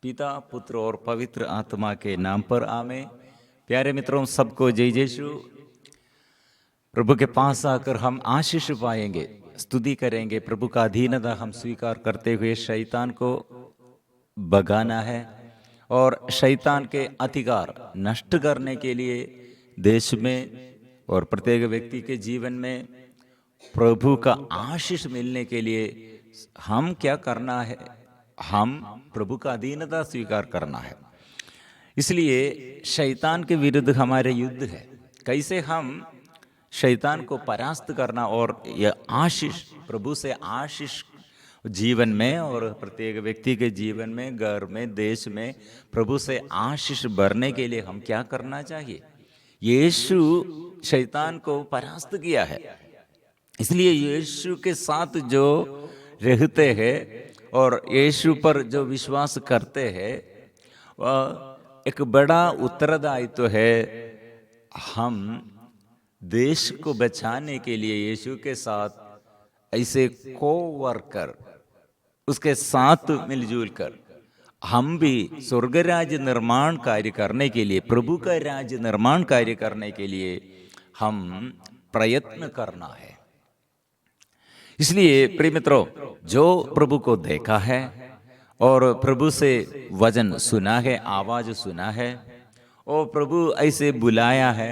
पिता पुत्र और पवित्र आत्मा के नाम पर आमें। प्यारे मित्रों, सबको जय यीशु। प्रभु के पास आकर हम आशीष पाएंगे, स्तुति करेंगे। प्रभु का अधीनता हम स्वीकार करते हुए शैतान को भगाना है और शैतान के अधिकार नष्ट करने के लिए देश में और प्रत्येक व्यक्ति के जीवन में प्रभु का आशीष मिलने के लिए हम क्या करना है? हम प्रभु का अधीनता स्वीकार करना है। इसलिए शैतान के विरुद्ध हमारे युद्ध है। कैसे हम शैतान को परास्त करना और यह आशीष, प्रभु से आशीष जीवन में और प्रत्येक व्यक्ति के जीवन में, घर में, देश में प्रभु से आशीष भरने के लिए हम क्या करना चाहिए? यीशु शैतान को परास्त किया है, इसलिए यीशु के साथ जो रहते हैं और यीशु पर जो विश्वास करते हैं, वह एक बड़ा उत्तरदायित्व है। हम देश को बचाने के लिए यीशु के साथ ऐसे को-वर्कर, उसके साथ मिलजुल कर हम भी स्वर्ग राज्य निर्माण कार्य करने के लिए, प्रभु का राज्य निर्माण कार्य करने के लिए हम प्रयत्न करना है। इसलिए प्रिय मित्रों, जो प्रभु को देखा है और प्रभु से वचन सुना है, आवाज सुना है और प्रभु ऐसे बुलाया है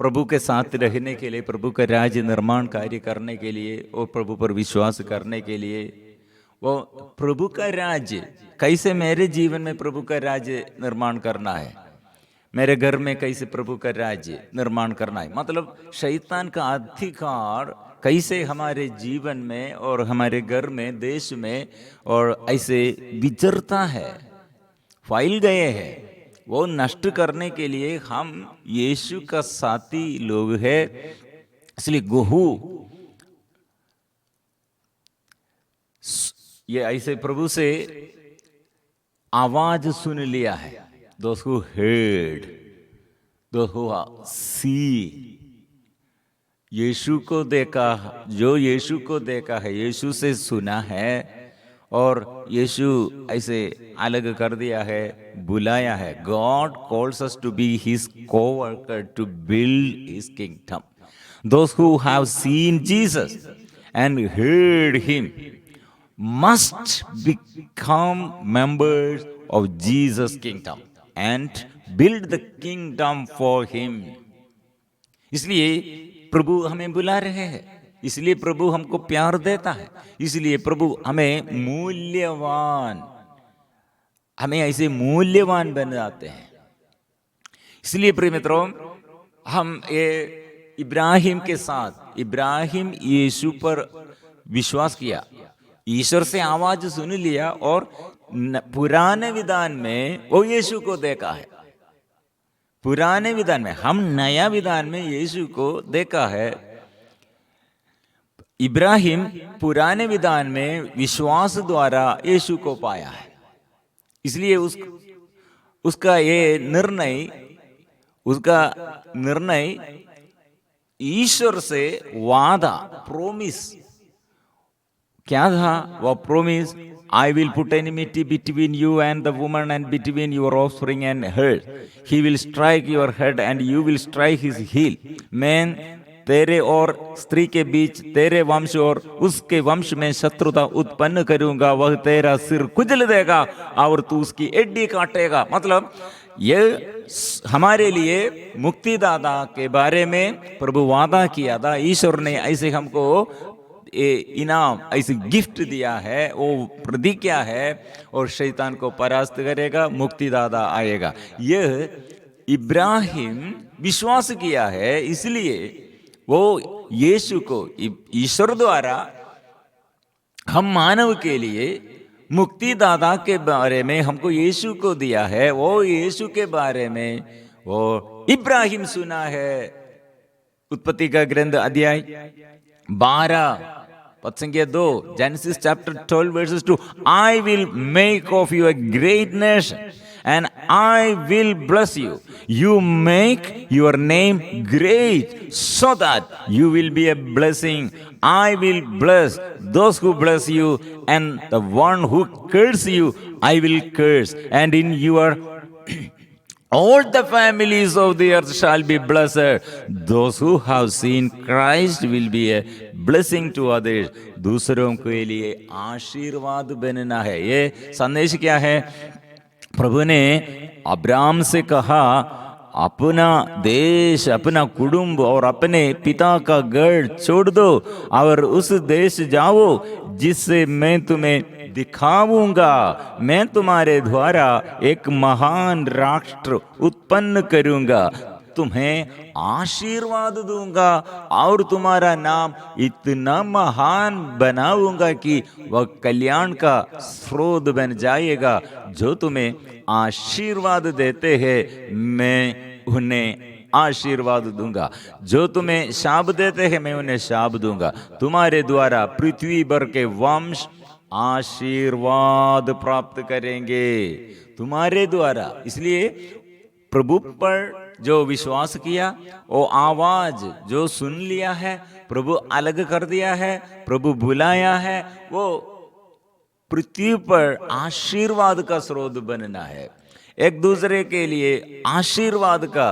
प्रभु के साथ रहने के लिए, प्रभु का राज्य निर्माण कार्य करने के लिए और प्रभु पर विश्वास करने के लिए, वो प्रभु का राज्य कैसे मेरे जीवन में प्रभु का राज्य निर्माण करना है, मेरे घर में कैसे प्रभु का राज्य निर्माण करना है, मतलब शैतान का अधिकार कैसे हमारे जीवन में और हमारे घर में, देश में और ऐसे विचरता है, फैल गए हैं, वो नष्ट करने के लिए हम यीशु का साथी लोग हैं। इसलिए गुहू ये ऐसे प्रभु से आवाज सुन लिया है। Those who heard, those who see, यीशु को देखा, जो यीशु को देखा है, यीशु से सुना है और यीशु ऐसे अलग कर दिया है, बुलाया है। God calls us to be His co-worker to build His kingdom. Those who have seen Jesus and heard Him must become members of Jesus' kingdom and build the kingdom for Him. इसलिए प्रभु हमें बुला रहे हैं, इसलिए प्रभु हमको प्यार देता है, इसलिए प्रभु हमें मूल्यवान, हमें ऐसे मूल्यवान बन जाते हैं। इसलिए प्रिय मित्रों, हम ये इब्राहिम के साथ, इब्राहिम यीशु पर विश्वास किया, ईश्वर से आवाज सुन लिया और पुराने विधान में वो यीशु को देखा है। पुराने विधान में, हम नया विधान में यीशु को देखा है। इब्राहिम पुराने विधान में विश्वास द्वारा यीशु को पाया है, इसलिए उसका निर्णय ईश्वर से वादा, प्रोमिस क्या था? वह promise, I will put enmity between you and the woman and between your offspring and hers. He will strike your head and you will strike his heel. मैं तेरे और स्त्री के बीच, तेरे वंश और उसके वंश में शत्रुता उत्पन्न करूंगा, वह तेरा सिर कुचल देगा और तू उसकी एड़ी काटेगा। मतलब ये हमारे लिए मुक्तिदाता के बारे में प्रभु वादा किया था। ईश्वर ने ऐसे हमको इनाम, ऐसे गिफ्ट दिया है, वो प्रतिज्ञा है और शैतान को परास्त करेगा, मुक्तिदाता आएगा। यह इब्राहिम विश्वास किया है, इसलिए वो यीशु को, ईश्वर द्वारा हम मानव के लिए मुक्तिदाता के बारे में हमको यीशु को दिया है। वो यीशु के बारे में वो इब्राहिम सुना है। उत्पत्ति का ग्रंथ अध्याय 12 पद संख्या 2, Genesis chapter 12 verses 2, I will make of you a great nation and I will bless you. You make your name great so that you will be a blessing. I will bless those who bless you, and the one who curse you, I will curse. And in your all the families of the earth shall be blessed. Those who have seen Christ will be a blessing to others. दूसरों के लिए आशीर्वाद बनना है। ये संदेश क्या है? प्रभु ने अब्राहम से कहा, अपना देश, अपना कुटुंब और अपने पिता का घर छोड़ दो और उस देश जाओ जिससे मैं तुम्हें दिखाऊंगा। मैं तुम्हारे द्वारा एक महान राष्ट्र उत्पन्न करूंगा, तुम्हें आशीर्वाद दूंगा और तुम्हारा नाम इतना महान बनाऊंगा कि वह कल्याण का स्रोत बन जाएगा। जो तुम्हें आशीर्वाद देते हैं मैं उन्हें आशीर्वाद दूंगा, जो तुम्हें शाप देते हैं मैं उन्हें शाप दूंगा। तुम्हारे द्वारा पृथ्वी भर के वंश आशीर्वाद प्राप्त करेंगे, तुम्हारे द्वारा। इसलिए प्रभु पर जो विश्वास किया, वो आवाज जो सुन लिया है, प्रभु अलग कर दिया है, प्रभु बुलाया है, वो पृथ्वी पर आशीर्वाद का स्रोत बनना है। एक दूसरे के लिए आशीर्वाद का,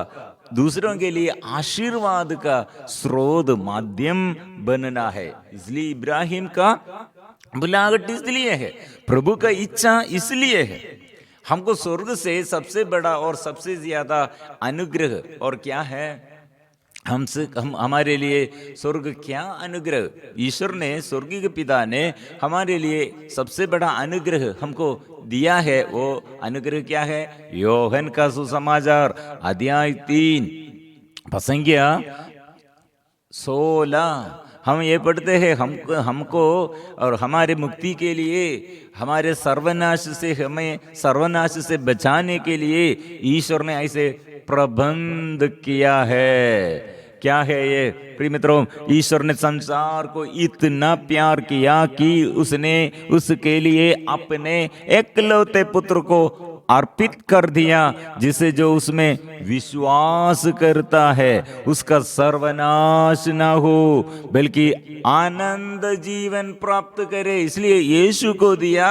दूसरों के लिए आशीर्वाद का स्रोत, माध्यम बनना है। इसलिए इब्राहिम का बुलाहट इसलिए है, प्रभु का इच्छा इसलिए है। हमको स्वर्ग से सबसे बड़ा और सबसे ज्यादा अनुग्रह और क्या है? हमारे लिए स्वर्ग क्या अनुग्रह? ईश्वर ने, स्वर्गीय पिता ने हमारे लिए सबसे बड़ा अनुग्रह हमको दिया है। वो अनुग्रह क्या है? योहन का सुसमाचार अध्याय 3 प्रसंगिया 16 हम ये पढ़ते हैं, हमको और हमारे मुक्ति के लिए, हमारे सर्वनाश से, हमें सर्वनाश से बचाने के लिए ईश्वर ने ऐसे प्रबंध किया है। क्या है ये प्रिय मित्रों? ईश्वर ने संसार को इतना प्यार किया कि उसने उसके लिए अपने एकलौते पुत्र को अर्पित कर दिया, जिसे जो उसमें विश्वास करता है उसका सर्वनाश ना हो बल्कि आनंद जीवन प्राप्त करे। इसलिए यीशु को दिया,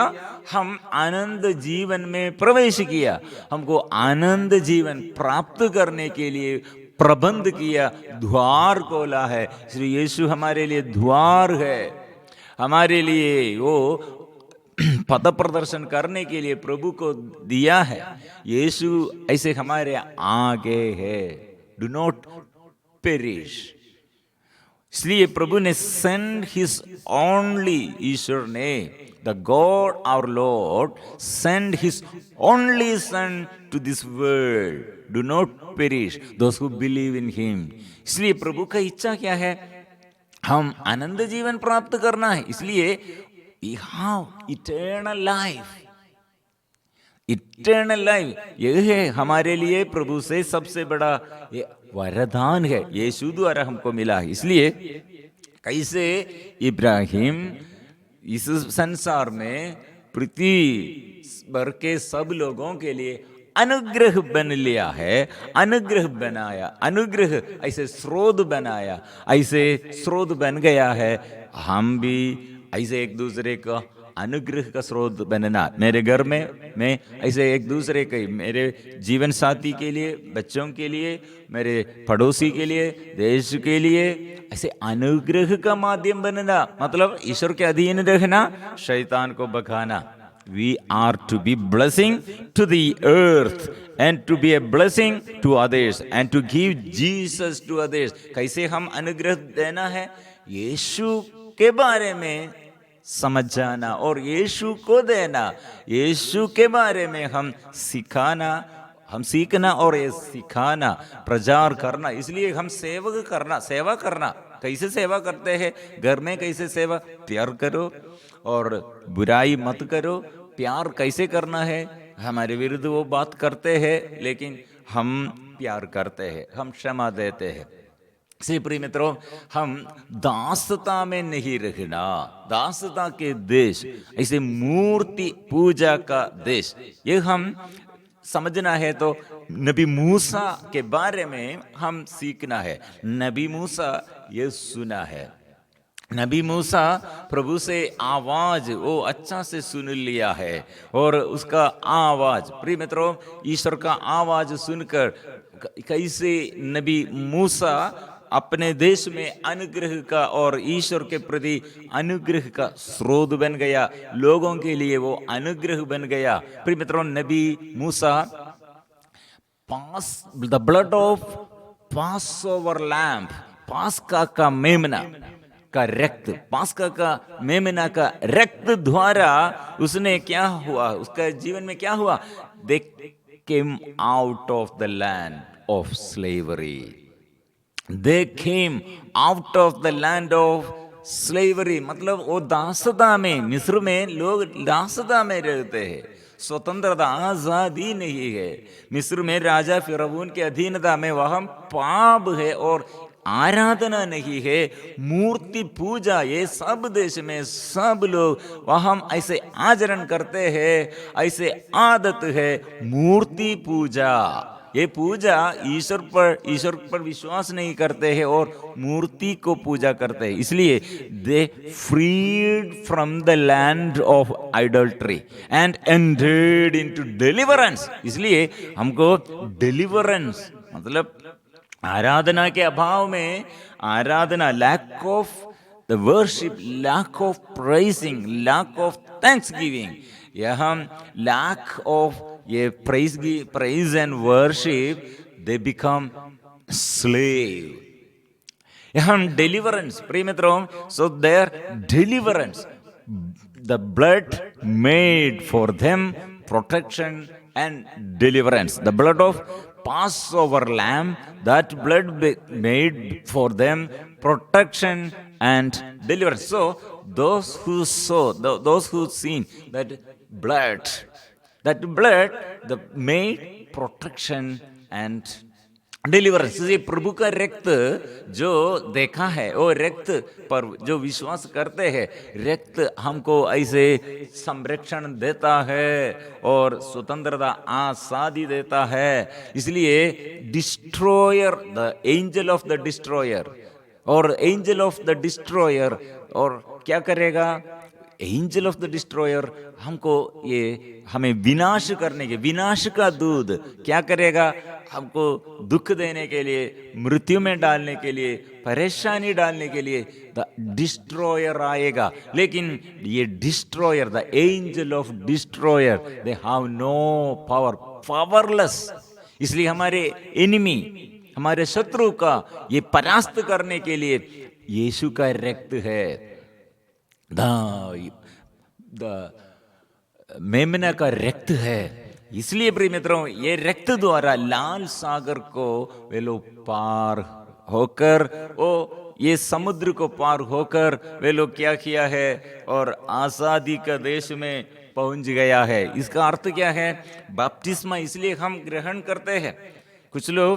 हम आनंद जीवन में प्रवेश किया। हमको आनंद जीवन प्राप्त करने के लिए प्रबंध किया, द्वार खोला है। इसलिए यीशु हमारे लिए द्वार है, हमारे लिए वो पथ प्रदर्शन करने के लिए प्रभु को दिया है। यीशु ऐसे हमारे आगे है, डू नॉट पेरिश। इसलिए प्रभु ने सेंड हिज ओनली, ईश्वर ने, the god our lord send his only son to this world, do not perish those who believe in him. इसलिए प्रभु का इच्छा क्या है? हम आनंद जीवन प्राप्त करना है। इसलिए we have eternal life, eternal life। यह है हमारे लिए प्रभु से सबसे बड़ा वरदान है, यीशु द्वारा हमको मिला है। इसलिए कैसे इब्राहिम इस संसार में पृथ्वी भर के सब लोगों के लिए अनुग्रह बन लिया है, अनुग्रह बनाया, अनुग्रह ऐसे स्रोत बनाया, ऐसे स्रोत बन गया है। हम भी ऐसे एक दूसरे का अनुग्रह का स्रोत बनना। मेरे घर में मैं ऐसे एक दूसरे के, मेरे जीवन साथी के लिए, बच्चों के लिए, मेरे पड़ोसी के लिए, देश के लिए ऐसे अनुग्रह का माध्यम बनना, मतलब ईश्वर के अधीन रहना, शैतान को भगाना। We are to be blessing to the earth and to be a blessing to others and to give Jesus to others। कैसे हम अनुग्रह देना है? यीशु के बारे में समझ जाना और यीशु को देना, यीशु के बारे में हम सिखाना, हम सीखना और ये सिखाना, प्रचार करना। इसलिए हम सेवक करना, सेवा करना। कैसे सेवा करते हैं? घर में कैसे सेवा? प्यार करो और बुराई मत करो। प्यार कैसे करना है? हमारे विरुद्ध वो बात करते हैं लेकिन हम प्यार करते हैं, हम क्षमा देते हैं। से प्रिय मित्रों, हम दासता में नहीं रहना। दासता के देश, ऐसे मूर्ति पूजा का देश, ये हम समझना है तो नबी मूसा के बारे में हम सीखना है। नबी मूसा ये सुना है, नबी मूसा प्रभु से आवाज वो अच्छा से सुन लिया है, और उसका आवाज, प्रिय मित्रों, ईश्वर का आवाज सुनकर कैसे नबी मूसा अपने देश में अनुग्रह का और ईश्वर के प्रति अनुग्रह का स्रोत बन गया, लोगों के लिए वो अनुग्रह बन गया। प्रिय मित्रों, नबी मूसा pass the blood of Passover lamb, पास्का का मेमना का रक्त, पास्का का मेमना का रक्त द्वारा उसने क्या हुआ, उसका जीवन में क्या हुआ? They came out of the land of slavery, they came out of the land of slavery, मतलब वो दासता में, मिस्र में लोग दासता में रहते हैं, स्वतंत्रता आजादी नहीं है। मिस्र में राजा फिरौन के अधीनता में वहां पाप है और आराधना नहीं है, मूर्ति पूजा, ये सब देश में सब लोग वहां ऐसे आचरण करते हैं, ऐसे आदत है मूर्ति पूजा। ये पूजा ईश्वर पर विश्वास नहीं करते हैं और मूर्ति को पूजा करते हैं। इसलिए they freed from the land of idolatry and entered into deliverance. इसलिए हमको डिलीवरेंस मतलब आराधना के अभाव में, आराधना, lack of the worship, lack of praising, lack of thanksgiving, यहाँ लैक ऑफ ये praise and worship, they become slave. यहाँ deliverance, प्रिय मित्रों, so their deliverance, the blood made for them protection and deliverance. The blood of Passover lamb, that blood made for them protection and deliverance. So those who saw, those who seen that blood, the made protection and deliverance. ये प्रभु का रक्त जो देखा है, वो रक्त पर जो विश्वास करते हैं, रक्त हमको ऐसे संरक्षण देता है और स्वतंत्रता, आजादी देता है। इसलिए destroyer, the angel of the destroyer, और एंजल ऑफ द डिस्ट्रॉयर और क्या करेगा? एंजल ऑफ द डिस्ट्रॉयर हमको हमें विनाश करने के, विनाश का दूत क्या करेगा? हमको दुख देने के लिए, मृत्यु में डालने के लिए, परेशानी डालने के लिए द डिस्ट्रॉयर आएगा। लेकिन ये destroyer, the angel of destroyer, they have no power, powerless. इसलिए हमारे एनिमी, हमारे शत्रु का ये परास्त करने के लिए यीशु का रक्त है, मेमना का रक्त है। इसलिए प्रिय मित्रों, ये रक्त द्वारा लाल सागर को वे लोग पार होकर, ये समुद्र को पार होकर वे लोग क्या किया है, और आजादी का देश में पहुंच गया है। इसका अर्थ क्या है? बपतिस्मा इसलिए हम ग्रहण करते हैं। कुछ लोग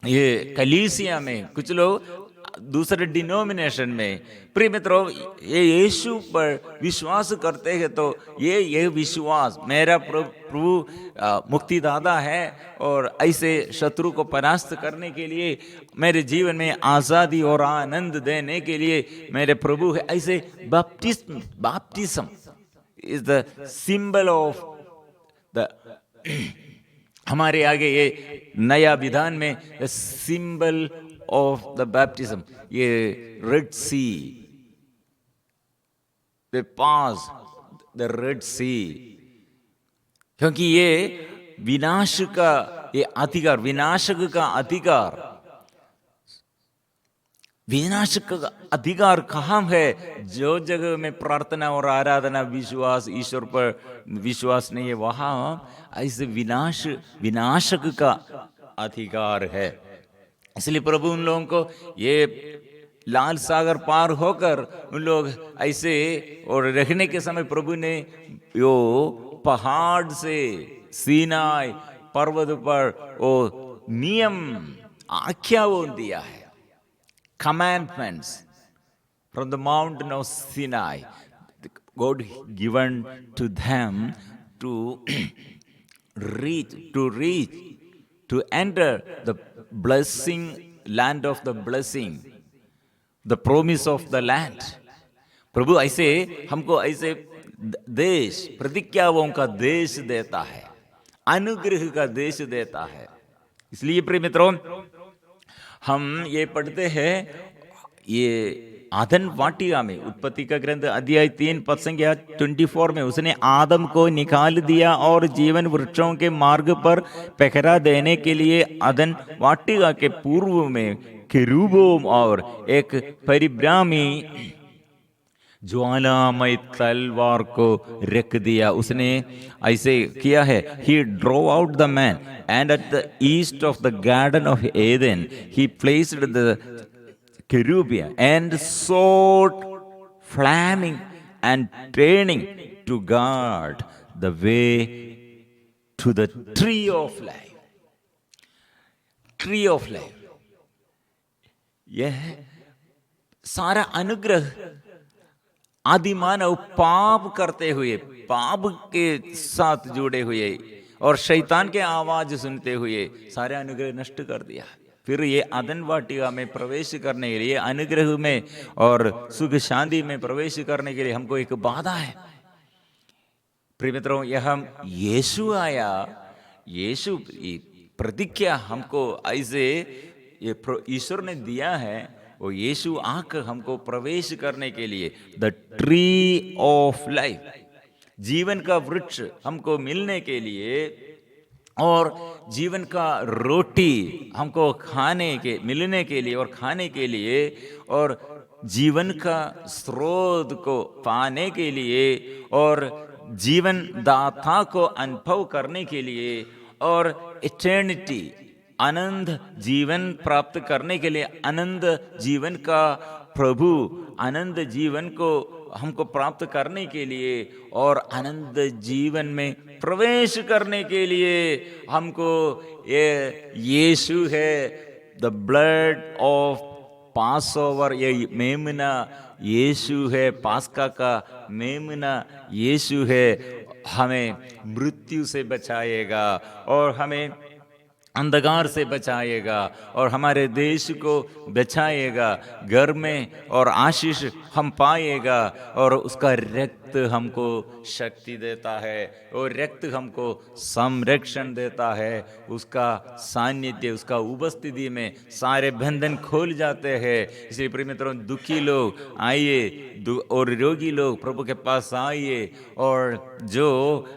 ये कलीसिया में, कुछ लोग दूसरे डिनोमिनेशन में। प्रिय मित्रों, ये यीशु पर विश्वास करते हैं तो ये विश्वास, मेरा प्रभु मुक्तिदाता है और ऐसे शत्रु को परास्त करने के लिए, मेरे जीवन में आजादी और आनंद देने के लिए मेरे प्रभु है, ऐसे बपतिस्म is the symbol of the हमारे आगे ये नया विधान में सिंबल ऑफ द बैप्टिज्म, ये Red Sea, they pass the Red Sea, क्योंकि ये विनाश का ये अधिकार, विनाशक का अधिकार, विनाश का अधिकार कहाँ है? जो जगह में प्रार्थना और आराधना, विश्वास, ईश्वर पर विश्वास नहीं है, वहां ऐसे विनाशक का अधिकार है। इसलिए प्रभु उन लोगों को ये लाल सागर पार होकर उन लोग ऐसे, और रहने के समय प्रभु ने यो पहाड़ से सीनाई पर्वत पर वो नियम, आज्ञा वो दिया है, commandments from the mountain of Sinai, God given to them to reach, to enter the blessing, land of the blessing, the promise of the land. प्रभु ऐसे हमको ऐसे देश, प्रतिज्ञाओं का देश देता है, अनुग्रह का देश देता है। इसलिए प्रिय मित्रों, हम ये पढ़ते हैं, ये आदन वाटिका में, उत्पत्ति का ग्रंथ अध्याय 3 पद संख्या 24 में, उसने आदम को निकाल दिया और जीवन वृक्षों के मार्ग पर पहरा देने के लिए आदन वाटिका के पूर्व में केरूबों और एक परिभ्रामी ज्वालामय तलवार को रख दिया। उसने ऐसे किया है, he drove out the man and at the east of the garden of Eden he placed the cherubim and sword flaming and turning to guard the way to the tree of life. Tree of life, यह सारा अनुग्रह आदि मानव पाप करते हुए, पाप के साथ जुड़े हुए और शैतान के आवाज सुनते हुए सारे अनुग्रह नष्ट कर दिया। फिर ये आदन वाटिका में प्रवेश करने के लिए, अनुग्रह में और सुख शांति में प्रवेश करने के लिए हमको एक बाधा है। प्रिय मित्रों, यह यीशु आया, यीशु प्रतिज्ञा हमको ऐसे ये ईश्वर ने दिया है, वो यीशु आकर हमको प्रवेश करने के लिए द ट्री ऑफ लाइफ, जीवन का वृक्ष हमको मिलने के लिए और जीवन का रोटी हमको मिलने के लिए और खाने के लिए और जीवन का स्रोत को पाने के लिए और जीवन दाता को अनुभव करने के लिए और इटर्निटी आनंद जीवन प्राप्त करने के लिए, आनंद जीवन का प्रभु आनंद जीवन को हमको प्राप्त करने के लिए और आनंद जीवन में प्रवेश करने के लिए हमको ये यीशु है, the blood of pass over, ये मेमना यीशु है, पास्का का मेमना यीशु है, हमें मृत्यु से बचाएगा और हमें अंधकार से बचाएगा और हमारे देश को बचाएगा, घर में और आशीष हम पाएगा और उसका रक्त हमको शक्ति देता है और रक्त हमको संरक्षण देता है। उसका सानिध्य, उसका उपस्थिति में सारे बंधन खोल जाते हैं। इसलिए प्रिय मित्रों, दुखी लोग आइए और रोगी लोग प्रभु के पास आइए, और जो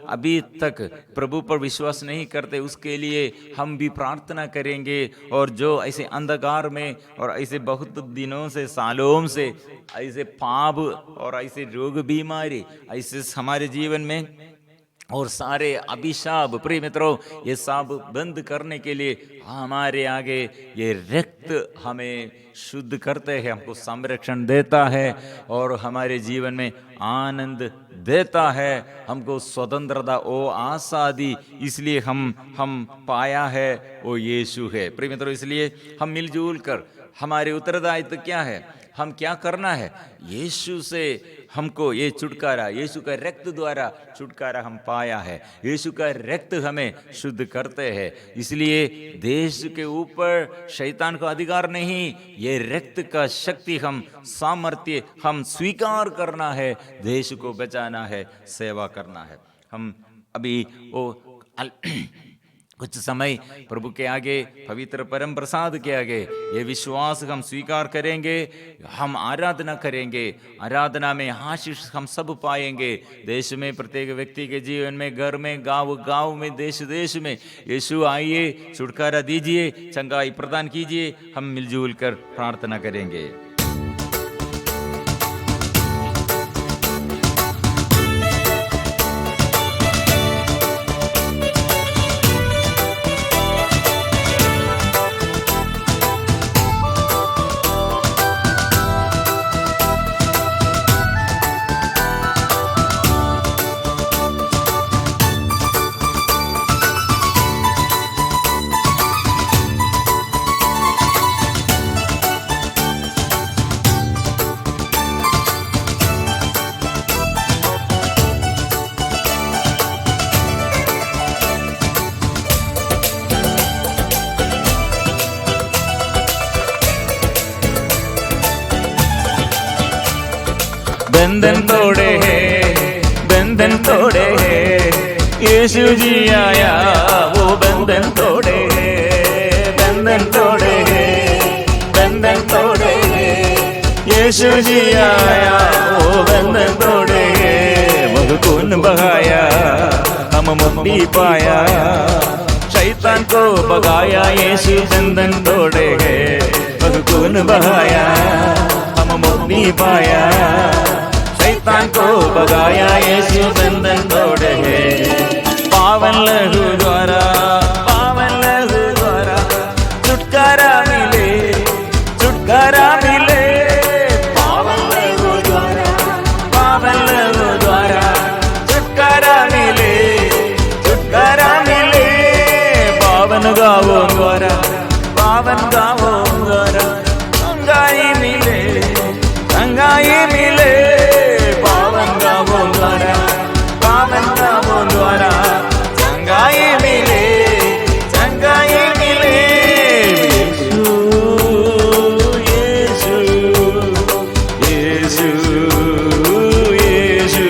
अभी तक प्रभु पर विश्वास नहीं करते उसके लिए हम भी प्रार्थना करेंगे, और जो ऐसे अंधकार में और ऐसे बहुत दिनों से, सालों से ऐसे पाप और ऐसे रोग बीमारी ऐसे हमारे जीवन में और सारे अभिशाप, प्रिय मित्रों, ये सब बंद करने के लिए हमारे आगे ये रक्त हमें शुद्ध करते हैं, हमको संरक्षण देता है और हमारे जीवन में आनंद देता है, हमको स्वतंत्रता ओ आजादी इसलिए हम पाया है वो यीशु है। प्रिय मित्रों, इसलिए हम मिलजुल कर, हमारे उत्तरदायित्व क्या है, हम क्या करना है, यीशु से हमको ये छुटकारा, यीशु का रक्त द्वारा छुटकारा हम पाया है, यीशु का रक्त हमें शुद्ध करते हैं। इसलिए देश के ऊपर शैतान का अधिकार नहीं, ये रक्त का शक्ति हम सामर्थ्य हम स्वीकार करना है, देश को बचाना है, सेवा करना है। हम अभी वो कुछ समय प्रभु के आगे, पवित्र परम प्रसाद के आगे ये विश्वास हम स्वीकार करेंगे, हम आराधना करेंगे, आराधना में आशीष हम सब पाएंगे। देश में, प्रत्येक व्यक्ति के जीवन में, घर में, गांव में, देश देश में यीशु आइए, छुटकारा दीजिए, चंगाई प्रदान कीजिए। हम मिलजुल कर प्रार्थना करेंगे। बंधन तोड़े हैं, बंधन तोड़े हैं। यीशु जी आया वो बंधन तोड़े हैं, बंधन तोड़े हैं, बंधन तोड़े हैं। यीशु जी आया वो बंधन तोड़े हैं। वो खून बहाया हम मुक्ति पाया, शैतान को भगाया यीशु बंधन तोड़े हैं। वो खून बहाया हम मुक्ति पाया, शैतान को भगाया यीशु बंधन तोड़े हैं। पावन लहू द्वारा, पावन लहू द्वारा छुटकारा मिले, छुटकारा मिले। पावन लहू द्वारा, पावन लहू द्वारा छुटकारा मिले, छुटकारा मिले। पावन गावो द्वारा, पावन गावो द्वारा संगाई मिले, संगाई मिले। पावन गावो द्वारा, पावन गावो द्वारा संगाई मिले, संगाई मिले। यीशु यीशु यीशु यीशु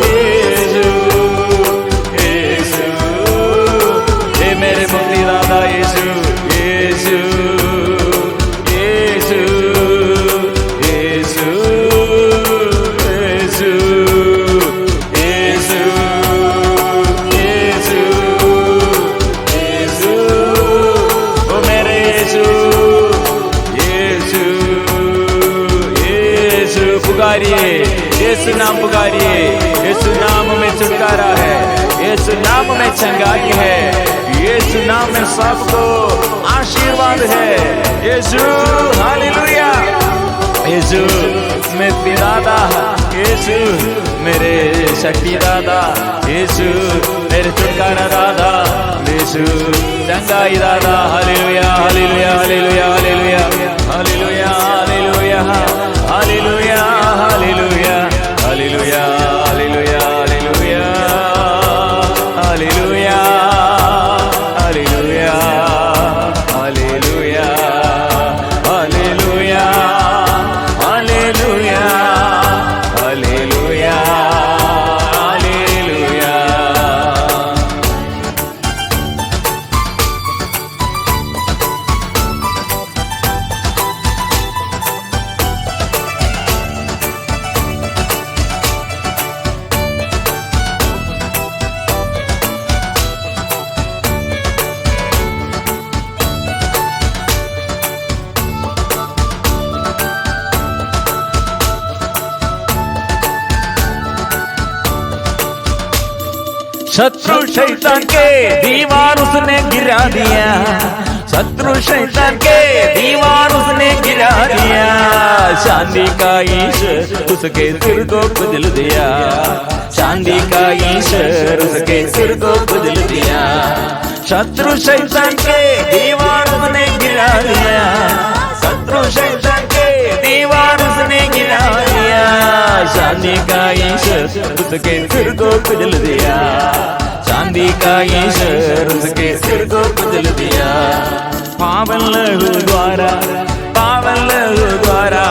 यीशु यीशु। हे मेरे मुक्तिदाता यीशु, यीशु यीशु यीशु यीशु यीशु यीशु यीशु। ओ मेरे यीशु, यीशु यीशु। पुकारिए यीशु नाम, पुकारिए यीशु नाम में छुटकारा है, यीशु नाम में चंगाई है, यीशु नाम में सबको आशीर्वाद है। यीशु हालेलुया। यीशु मेरे दादा, यीशु मेरे शक्ति दादा, यीशु मेरे छुटकारा दादा, यीशु चंगाई दादा। Hallelujah hallelujah hallelujah hallelujah hallelujah hallelujah hallelujah hallelujah hallelujah hallelujah hallelujah hallelujah hallelujah hallelujah hallelujah hallelujah hallelujah hallelujah. शत्रु शैतान के दीवार उसने गिरा दिया, शत्रु शैतान के दीवार उसने गिरा दिया। चांदी का ईश्वर उसके सिर को कुचल दिया, चांदी का ईश्वर उसके सिर को कुचल दिया। शत्रु शैतान के दीवार उसने गिरा दिया, शत्रु शैतान के दीवार उसने गिरा दिया। चांदी का ईश्वर उसके सिर को कुचल दिया, चांदी का ईश्वर उसके सिर को कुचल दिया। पावन लहू द्वारा, पावन लहू द्वारा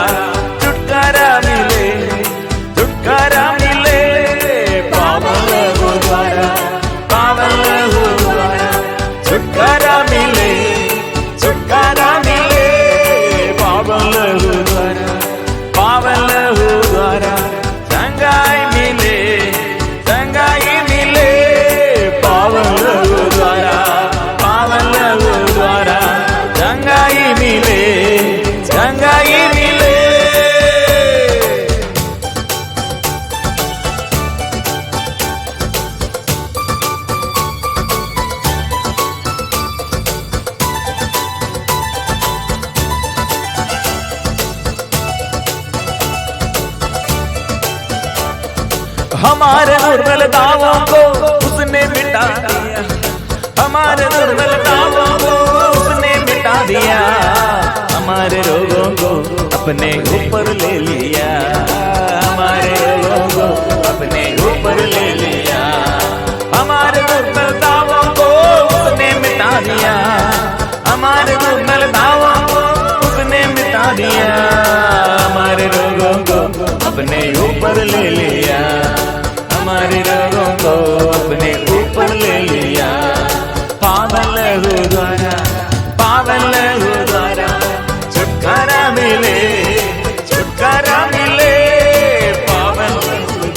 छुटकारा मिले, छुटकारा मिले। पावन लहू द्वारा, पावन लहू द्वारा छुटकारा मिले, छुटकारा मिले। पावन लहू द्वारा, पावन लहू द्वारा संगाई मिले, संगाई मिले। पावन लहू द्वारा, पावन लहू द्वारा संगाई मिले, संगाई मिले। हमारे दुर्बल दावों को उसने मिटा दिया, हमारे दुर्बल दावों को उसने मिटा दिया। हमारे रोगों को अपने ऊपर ले लिया, हमारे रोगों को अपने ऊपर ले लिया। हमारे दुर्बल दावों को उसने मिटा दिया, हमारे दुर्बल दावों को उसने मिटा दिया।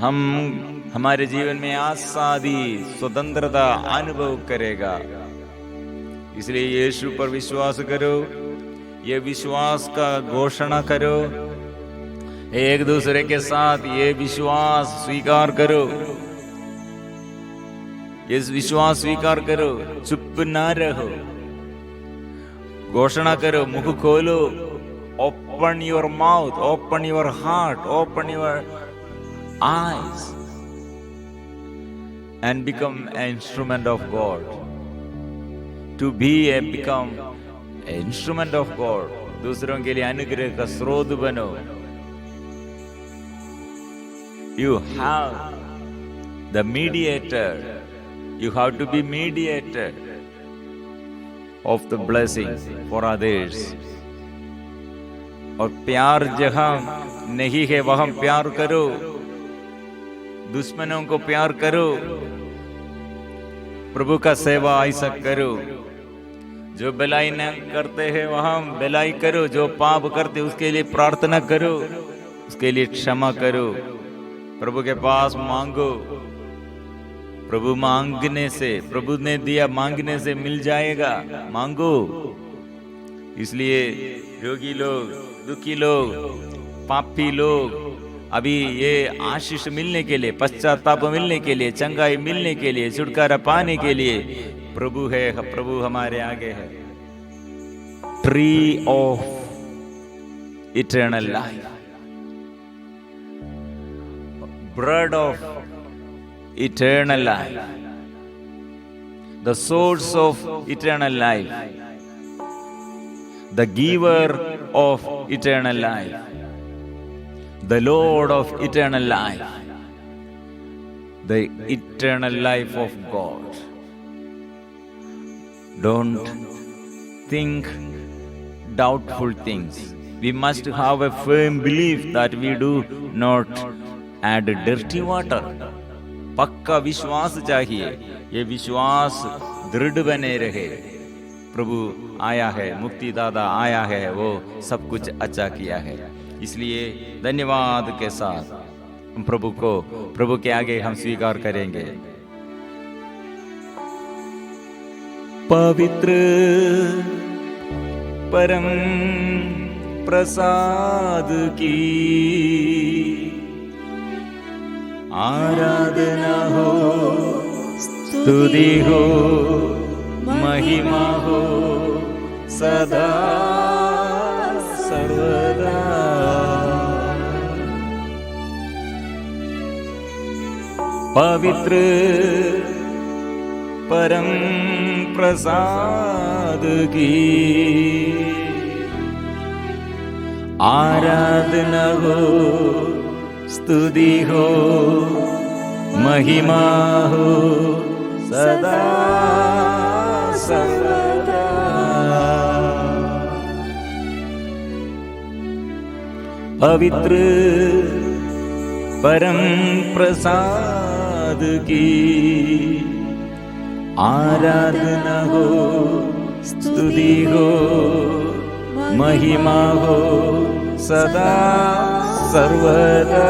हम हमारे जीवन में आजादी स्वतंत्रता अनुभव करेगा। इसलिए यीशु पर विश्वास करो, ये विश्वास का घोषणा करो, एक दूसरे के साथ ये विश्वास स्वीकार करो, इस विश्वास स्वीकार करो, चुप ना रहो, घोषणा करो, मुख खोलो, open your mouth, open your heart, open your eyes and become an instrument of God. To become an instrument of God. दूसरों के लिए अनुग्रह का स्रोत बनो। You have the mediator. You have to be mediator of the blessing for others. और प्यार जहां नहीं है वहां प्यार करो, दुश्मनों को प्यार करो, प्रभु का सेवा ऐसा करो। जो भलाई न करते हैं वहां भलाई करो, जो पाप करते उसके लिए प्रार्थना करो, उसके लिए क्षमा करो, प्रभु के पास मांगो। प्रभु मांगने से, प्रभु ने दिया मांगने से मिल जाएगा, मांगो। इसलिए रोगी लोग, दुखी लोग, पापी लोग अभी ये आशीष मिलने के लिए, पश्चाताप मिलने के लिए, चंगाई मिलने के लिए, छुटकारा पाने के लिए प्रभु है, प्रभु हमारे आगे है। Tree of eternal life, bread of eternal life, the source of eternal life, the giver of eternal life, the Lord of eternal life, the eternal life of God. Don't think doubtful things. We must have a firm belief that we do not add dirty water. पक्का विश्वास चाहिए, ये विश्वास दृढ़ बने रहे। प्रभु आया है, मुक्तिदाता आया है, वो सब कुछ अच्छा किया है। इसलिए धन्यवाद के साथ हम प्रभु के आगे हम स्वीकार करेंगे। पवित्र परम प्रसाद की आराधना हो, स्तुति हो, महिमा हो सदा सर्वदा। पवित्र परम प्रसाद की आराधना हो, स्तुति हो, महिमा हो सदा सर्वदा। पवित्र परम प्रसाद की आराधना हो, स्तुति हो, महिमा हो सदा सर्वदा।